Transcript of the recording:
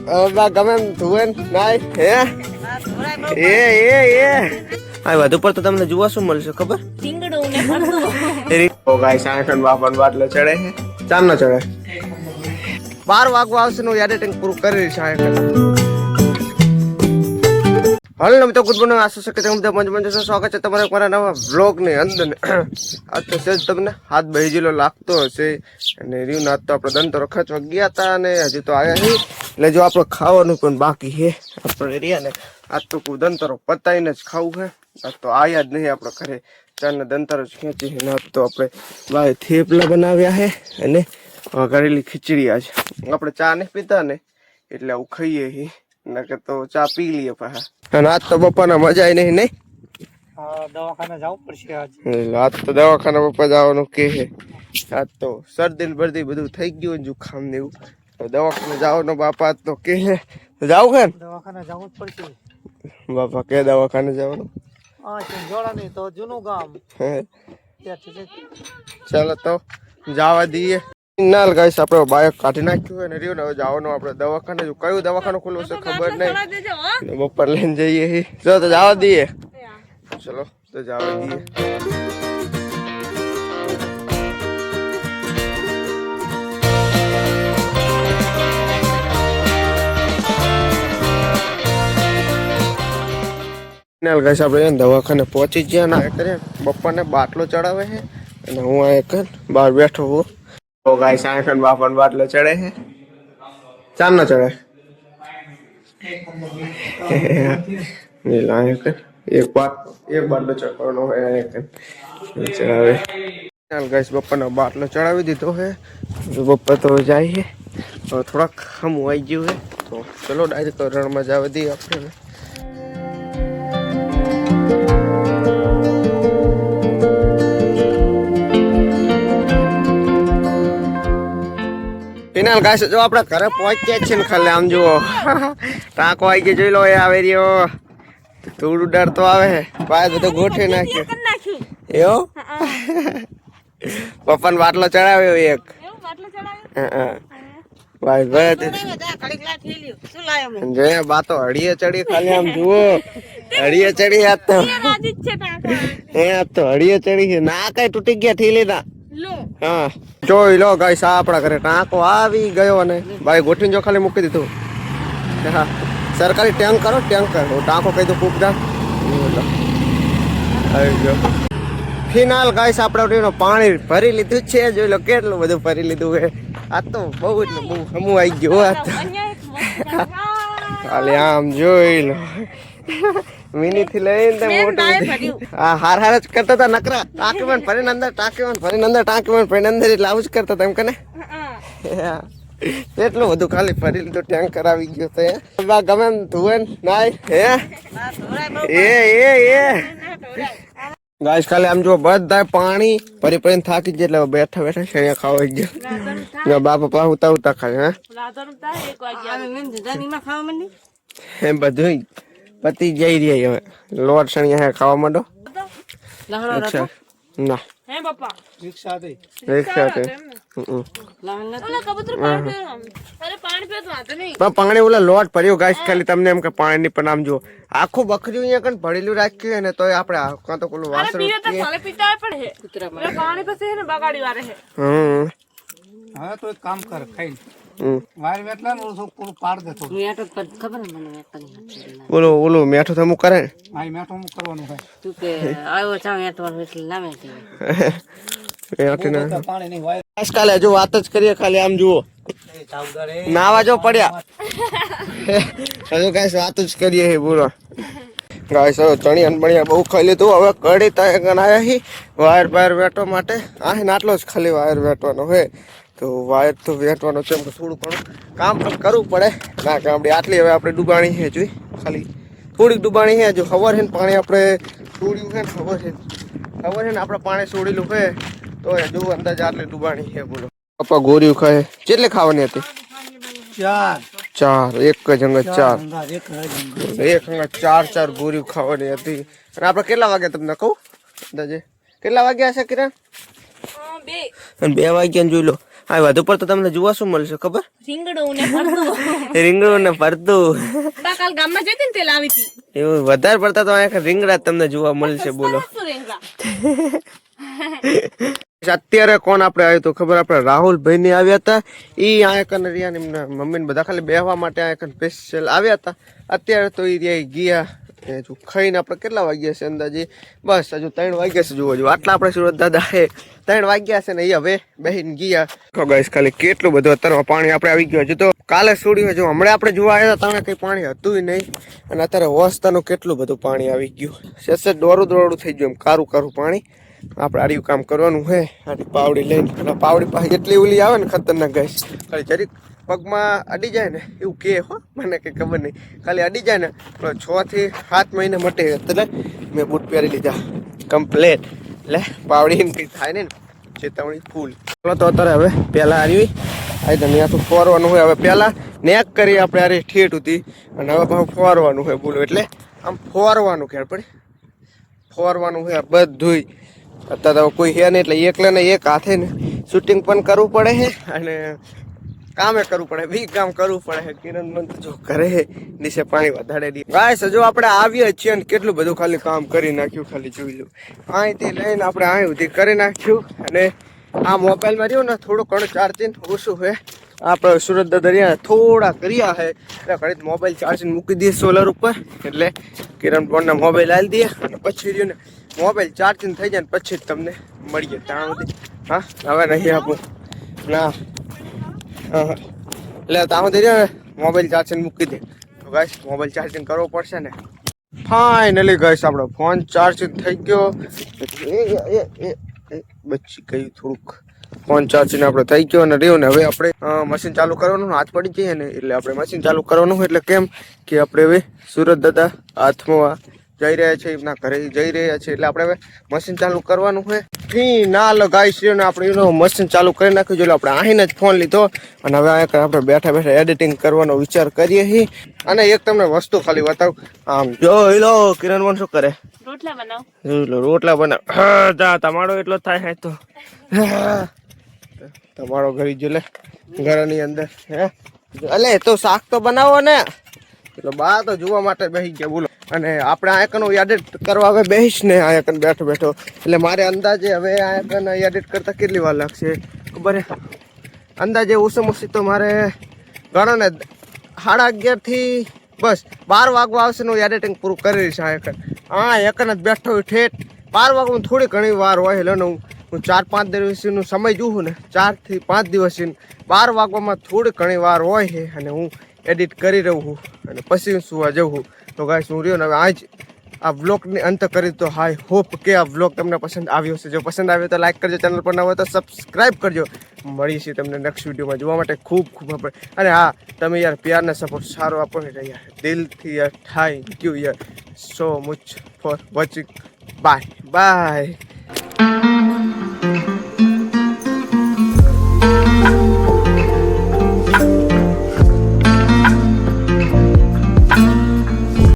ગમે એમ ધુવન નાય હે એ આ વધુ પર તો તમને જોવા શું મળશે ખબર? ટીંગડું ને ફરતું. ઓ ગાઈસ આખન બાપન બાટલો ચડે છે ચાર નો ચડે 12 વાગવા આવશે નું એડિટિંગ પૂરું કરી છે આખન. હાલો મિત્રો ગુડ મોર્નિંગ આશા છે કે તમે બધા મજ સ્વાગત છે તમારા મારા નવા વ્લોગ ની અંદર. આજ તો સહેજ તમને હાથ બહીજીલો લાગતો હશે અને રહ્યું ના તો આપણે દંતરો ખર્ચવા ગયા હતા અને હજી તો આવ્યા નહીં એટલે જો આપણે ખાવાનું પણ બાકી છે આપણે રહ્યા ને આજ તો કોઈ દંતરો પતાવીને જ ખાવું છે. આજ તો આવ્યા જ નહીં આપણે ઘરે ચારને દંતરો જ ખેંચી છે ના તો આપણે ભાઈ થેપલા બનાવ્યા છે અને વઘારેલી ખીચડી આજે આપણે ચા નહીં પીતા ને એટલે આવું ખાઈએ છીએ નકે તો ચા પી લઈએ પાછા. અને આજ તો બપોરના મજા નહીં નહીં દવાખાને જવું પડશે આજ તો દવાખાના પપ્પા જવાનું કે છે. આજ તો શરદી બરદી બધું થઈ ગયું જુખામ ને એવું દવાખાને જવાનો બાપા તો કે છે જાવ કે દવાખાને જવું જ પડશે બાપા કે દવાખાને જવાનું જોડા નહીં તો જૂનું ગામ. ચાલો તો જવા દઈએ. નાલ ગાઈસ આપણે બાઇક કાઢી નાખ્યું અને રહ્યું ને હવે જવાનું આપણે દવાખાને કયું દવાખાનું ખુલ્લું છે ખબર નહીં બપોર લઈને જઈએ જો તો જવા દઈએ. ચલો તો જવા દઈએ. નાલ ગાઈસ આપણે દવાખાને પહોંચી ગયા ના કરે બપોરને બાટલો ચડાવે છે અને હું આ એક બહાર બેઠો હું. તો ગાઈસ આખન બાપન બાટલો ચડે છે ચાર નો ચડે એક બાટલો ચડવાનો હોય ચડાવે. ચાલ ગાઈસ બપોરનો બાટલો ચડાવી દીધો છે બપોર તો જાય છે હવે થોડાક હમું આવી ગયું છે તો ચલો ડાયરેક્ટ રણમાં જવા દઈએ આપણે. ફિનાલ ગાઈસ જો આપણે ઘરે પહોંચ્યા છે ને ખાલી આમ જુઓ ટાંકો આવી ગયો જોઈ લો એ આવે રહ્યો થોડું ડર તો આવે ભાઈ બધું ગોઠવી નાખ્યું એવો પપ્પાને બાટલો ચડાવ્યો એક ભાઈ ભાઈ બાતો હળીએ ચડી ખાલી આમ જુઓ હળીએ ચડી આજ તો હળીએ ચડી છે ના કઈ તૂટી ગયા ઠીલી ના. હા જોઈ લો ગાઈસ આપણા ઘરે ટાંકો આવી ગયો અને ભાઈ ગોઠવીને જો ખાલી મૂકી દીધું. હા સરકારી ટેન્કર ટેન્કર ટાંકો કહી દઉં પૂગદા આવી ગયો. ફિનાલ ગાઈસ આપણે પાણી ભરી લીધું છે જોઈ લો કેટલું બધું ભરી લીધું છે આ તો બહુ એટલે બહુ હમું આવી ગયું આ તો ખાલી આમ જોઈ લો મિની થી લઈને મોટી હા હાર હાર જ કરતા હતા નકરા ટાંકીમાં ભરીને અંદર ટાંકીમાં ભરીને અંદર ટાંકીમાં ભરીને અંદર એટલે આવું જ કરતા હતા એમ કે ને એટલું બધું ખાલી ભરી લીધું ટેન્કર આવી ગયો તો ગમે એમ ધુવન નાય હે એ ગાઈસ ખાલી આમ જો બધા પાણી ભરી ભરીને થાકી ગયા એટલે બેઠા બેઠા શેરિયા ખાવા ગયા બાપા પા ઉતા ઉતા ખાય હે બધું પતિ જઈ રહ્યા હવે લોટ સણિયા ખાવા માંડો. ના હે પપ્પા રિક્ષા હતી પાણી ઓલા લોટ ભર્યો ગાઈસ ખાલી તમને એમ કે પાણી ની પણ આમ જો આખું બકરીયું અહીંયા કણ ભરેલું રાખ્યું ને તોય આપણે કાં તો પેલું વાસણ હવે તો એક કામ કર ખાઈ વાયર વેટલા ને ઓછો પૂરું પાડ દે થોડું મેઠો ખબર ને મને બોલો ઓલો મેઠો થમું કરે હા મેઠો મુ કરવાનું હોય તું કે આવ્યો ચા મેઠવાનું એટલે નામે છે પાણી નહીં વાયર આજકાલ જો વાત જ કરીએ ખાલી આમ જુઓ નાવા જો પડ્યા હજુ કઈ વાત જ કરીએ હે બોલો ગાઈસ ચણિયા બણિયા બહુ ખાઈ લીધું હવે કડી ત્યાં ગણાયા હી વાયર બાયર વેટવા માટે આ આટલો જ ખાલી વાયર વેટવાનો હોય તો વાયર તો વેટવાનો છે એમ કે થોડું ઘણું કામ પણ કરવું પડે ના કે આપણે આટલી હવે આપણે ડૂબાણી છે જોઈ ખાલી થોડીક ડૂબાણી છે જો ખબર છે ને પાણી આપણે છોડ્યું છે ને ખબર છે ને આપણે પાણી છોડેલું છે તો હજુ અંદાજ આટલી ડૂબાણી છે બોલો. પપ્પા ગોરીઓ ખાય કેટલી ખાવાની હતી? ચાર એક જ અંગત ચાર એક અંગત ચાર ગોરીઓ ખાવાની હતી. અને આપણે કેટલા વાગ્યા તમને કહું અંદાજે કેટલા વાગ્યા હશે કિરણ? 2 વાગ્યા જોઈ લો હા વધુ પડતો તમને જોવા શું મળશે ખબર? રીંગણું ને ભરતું. રીંગણું ને ભરતું. બા કાલ ગામમાં જતી ને તે લાવી હતી. એવું વધારે પડતા તો અહીંયા રીંગણા તમને જોવા મળશે. બોલો શું રીંગણા? અત્યારે કોણ આપણે આવ્યું તો ખબર? આપણે રાહુલભાઈ ની આવ્યા હતા. ઈ અહીંયા કને રહ્યા ને એમના મમ્મી ને બધા ખાલી બેહવા માટે અહીંયા કને સ્પેશિયલ આવ્યા હતા. અત્યારે તો ઈ રહ્યા ગયા હજુ ખાઈને આપણે કેટલા વાગ્યા છે અંદાજે? બસ હજુ 3 વાગ્યા છે. જુઓ આટલા આપણે સુરત દાદા હે 3 વાગ્યા છે ને એ હવે બેહીને ગયા. ગાઈસ ખાલી કેટલું બધું અત્યારે પાણી આપણે આવી ગયું. હજુ તો કાલે છોડ્યું જો હમણાં આપણે જોવા આવ્યા હતા ત્યાં કઈ પાણી હતું નહીં. અને અત્યારે વસ્તાનું કેટલું બધું પાણી આવી ગયું. સેસે દોડું થઈ ગયું એમ કારું પાણી. આપણે આર્યું કામ કરવાનું હે. આની પાવડી લઈને પાવડી પાસે એટલી ઓલી આવે ને ખતરનાક ગાઈસ. ખાલી જરીક પગમાં અડી જાય ને એવું કે હો મને કઈ ખબર નહીં. ખાલી અડી જાય ને 6 થી 7 મહિને મટે. એટલે મેં બૂટ પહેરી લીધા કમ્પ્લેટ. એટલે પાવડી એમ કંઈ થાય ને ચેતવણી ફૂલ. તો અત્યારે હવે પહેલાં આવી તમે આખું ફોરવાનું હોય. હવે પહેલાં નેક કરી આપણે આરી ઠેઠ હતી અને હવે પાછું ફોરવાનું હોય. બોલો એટલે આમ ફોરવાનું ખેર પડે ફોરવાનું હોય બધું. અત્યારે તો કોઈ હે નહીં એટલે એકલે ને એક હાથે ને શૂટિંગ પણ કરવું પડે છે અને કામે કરવું પડે. બી કામ કરવું પડે છે. કિરણ મન જો કરે છે નીચે પાણી વધારે દી. ગાઈસ હજુ આપણે આવીએ છીએ ને કેટલું બધું ખાલી કામ કરી નાખ્યું. ખાલી જોઈ લો અહીંથી લઈને આપણે અહીં સુધી કરી નાખ્યું. અને આ મોબાઈલમાં રહ્યું ને થોડું ઘણું ચાર્જિંગ ઓછું છે. આપણે સુરત દરિયા થોડા કર્યા છે એટલે ઘડી મોબાઈલ ચાર્જિંગ મૂકી દઈએ સોલર ઉપર. એટલે કિરણ ફોનના મોબાઈલ આલી દઈએ અને પછી રહ્યું ને મોબાઈલ ચાર્જિંગ થઈ જાય ને પછી જ તમને મળીએ ત્યાં સુધી. હા હવે નહીં આપું ના હા એટલે ત્યાં સુધી રહ્યો મોબાઈલ ચાર્જિંગ મૂકી દે. તો ગાઈસ મોબાઈલ ચાર્જિંગ કરવો પડશે ને. ફાઇનલી ગાઈસ આપણો ફોન ચાર્જિંગ થઈ ગયો. બચી ગયું થોડુંક. ફોન ચાર્જિંગ આપણે થઈ ગયો અને રહ્યું ને હવે આપણે મશીન ચાલુ કરવાનું. હાથ પડી જઈએ ને એટલે આપણે મશીન ચાલુ કરવાનું. એટલે કેમ કે આપણે હવે સુરત દાદા હાથમાં જઈ રહ્યા છે એમના ઘરે જઈ રહ્યા છે એટલે આપણે હવે મશીન ચાલુ કરવાનું હોય. ફિનાલ ગાઈસ ને આપણે મશીન ચાલુ કરી નાખ્યું. એટલે આપણે આહીને જ ફોન લીધો અને હવે આપણે બેઠા એડિટિંગ કરવાનો વિચાર કરીએ છીએ. અને એક તમને વસ્તુ ખાલી બતાવું. આમ જોઈ લો કિરણ મન શું કરે? રોટલા બનાવ. રોટલા બનાવ. તમારો એટલો થાય હે તો તમારો ઘરે જો લે ઘરની અંદર હે અલે તો શાક તો બનાવો ને. એટલે બા તો જોવા માટે બેસી ગયા. બોલો અને આપણે આ એકનો એડિટ કરવા હવે બેસીશ ને આ એકન બેઠો એટલે મારે અંદાજે હવે આ એકન એડિટ કરતા કેટલી વાર લાગશે ખબર હે? અંદાજે ઓછામાં ઓછી તો મારે ગણો ને 11:30 થી બસ 12 વાગવા આવશે ને એડિટિંગ પૂરું કરી રહીશ. આ એકન જ બેઠો હોય ઠેઠ 12 વાગવાનું થોડી ઘણી વાર હોય. એટલે હું 4-5 દિવસનો સમય જોઉં ને 4 થી 5 દિવસ 12 વાગવામાં થોડી ઘણી વાર હોય છે અને હું એડિટ કરી રહ્યું છું અને પછી સુવા જવું. તો ગાઈસ હું રહ્યો ને હવે આજ આ વ્લોગની અંત કરી. તો આઈ હોપ કે આ વ્લોગ તમને પસંદ આવ્યો હશે. જો પસંદ આવ્યો તો લાઈક કરજો. ચેનલ પર ન હોય તો સબસ્ક્રાઈબ કરજો. મળીએ છીએ તમને નેક્સ્ટ વિડીયોમાં. જોવા માટે ખૂબ આભાર. અને હા તમે યાર પ્યારને સપોર્ટ સારો આપો ને યાર દિલથી યાર થેન્ક યુ યાર so much for watching. By.